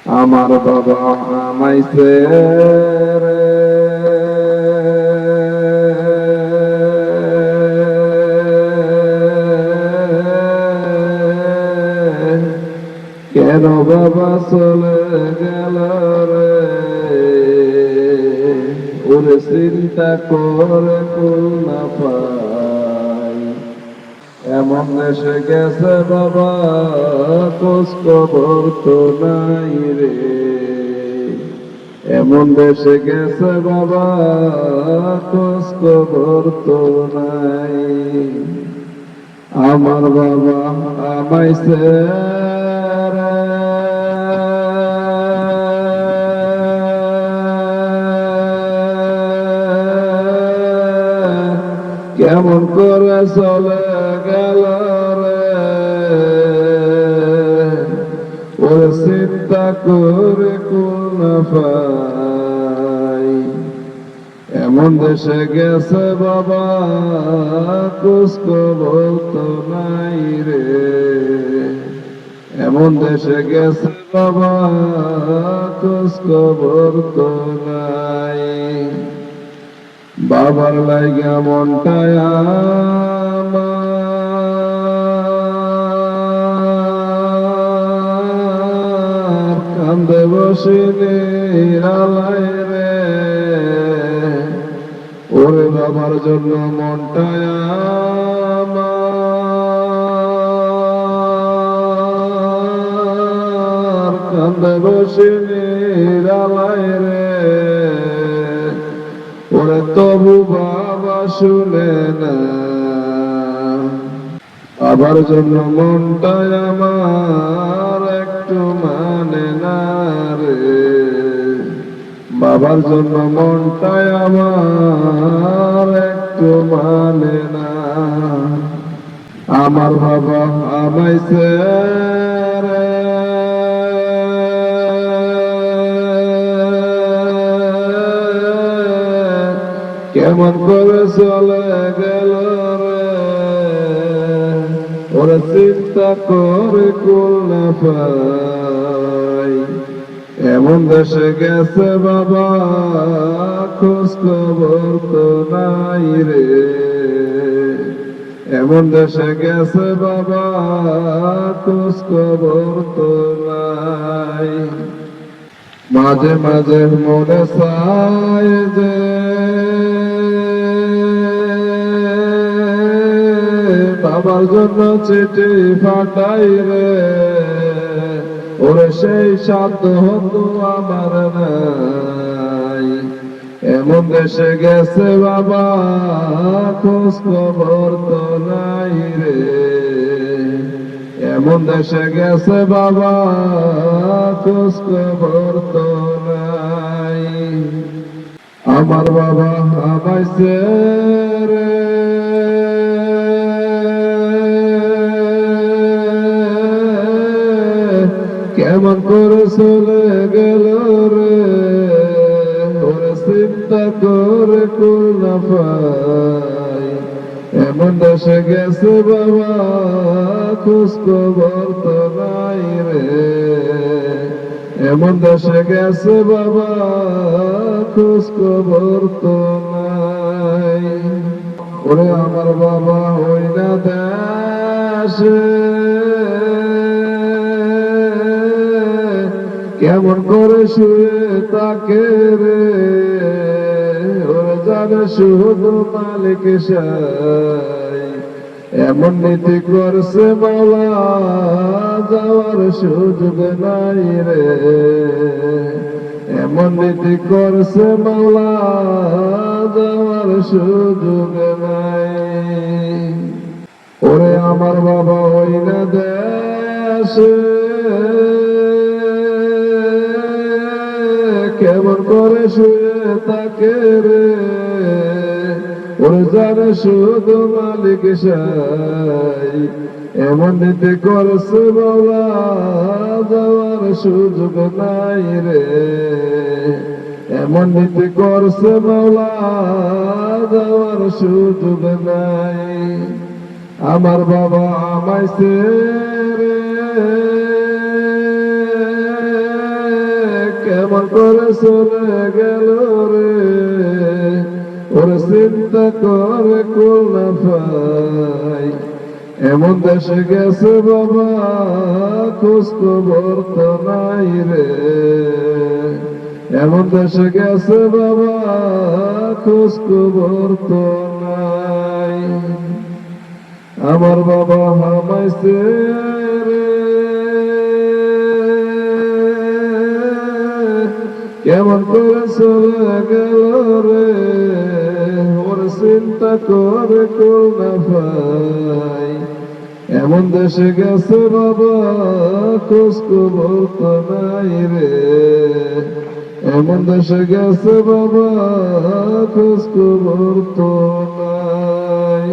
আমার বাবা আমাইছে রে কেন বাবা চলে গেল রে ওরে চিন্তা করে কুল না পাই এমন দেশে গেছে বাবা খোঁজ খবর তো নাই রে এমন দেশে গেছে বাবা খোঁজ খবর তো নাই আমার বাবা আমাইছে কেমন করে চলে গেল রে ওরে চিন্তা করে কোন পাই এমন দেশে গেছে বাবা খোঁজ খবর তো নাই রে এমন দেশে গেছে বাবা খোঁজ খবর তো নাই বাবার লাইগা মনটায় আমার কান্দে বসিনি আলাই রে ওরে বাবার জন্য মনটায় আমার কান্দে বসিনি আলাই রে ওরে তবু বাবা শুনে না বাবার জন্য মনটাই আমার একটু মানে না রে বাবার জন্য মনটাই আমার একটু মানে না আমার বাবা আমাইছে রে কেমন করে চলে গেল রে ওরা চিন্তা করে কুল না পাই এমন দেশে গেছে বাবা খোঁজ খবর তো নাই রে এমন দেশে গেছে বাবা খোঁজ খবর তো নাই মাঝে মাঝে মনে চায় যে বাবার জন্য চিঠি ফাটাই রে ওরে সেই সাধ্য হতো আমার নাই এমন দেশে গেছে বাবা খোঁজ খবর তো নাই রে এমন দেশে গেছে বাবা খোঁজ খবর তো নাই আমার বাবা আমাইছে রে কেমন করে চলে গেল রে ওরে চিন্তা করে কুল না পাই এমন দেশে গেছে বাবা খোঁজ খবর তো নাই রে এমন দেশে গেছে বাবা খোঁজ খবর তো নাই ওরে আমার বাবা হই না দেশে কেমন করে শুয়ে তাকে রে ওরা জানে শুধু মালিক সাই এমন নীতি করছে মাওলা যাওয়ার সুযোগ নাই রে এমন নীতি করছে মাওলা যাওয়ার সুযোগ নাই ওরে আমার বাবা হই না দেশে কেমন করে শুয়ে তাকে রে ওরে জানে শুধু মালিক সাই এমন নীতি করছে বাবা যাওয়ার সুযোগ নাই রে এমন নীতি করছে মাওলা যাওয়ার সুযোগ নাই আমার বাবা আমাইছে রে করে চলে গেল রে, ওর চিন্তা করে কুল না পাই। এমন দেশে গেছে বাবা, খোঁজ খবর তো নাই রে। এমন দেশে গেছে বাবা, খোঁজ খবর তো নাই। আমার বাবা হামাইছে রে, কেমন করে চলে গেল রে, ওর চিন্তা করে কুল না পাই। এমন দেশে গেছে বাবা, খোঁজ খবর তো নাই রে। এমন দেশে গেছে বাবা, খোঁজ খবর তো নাই।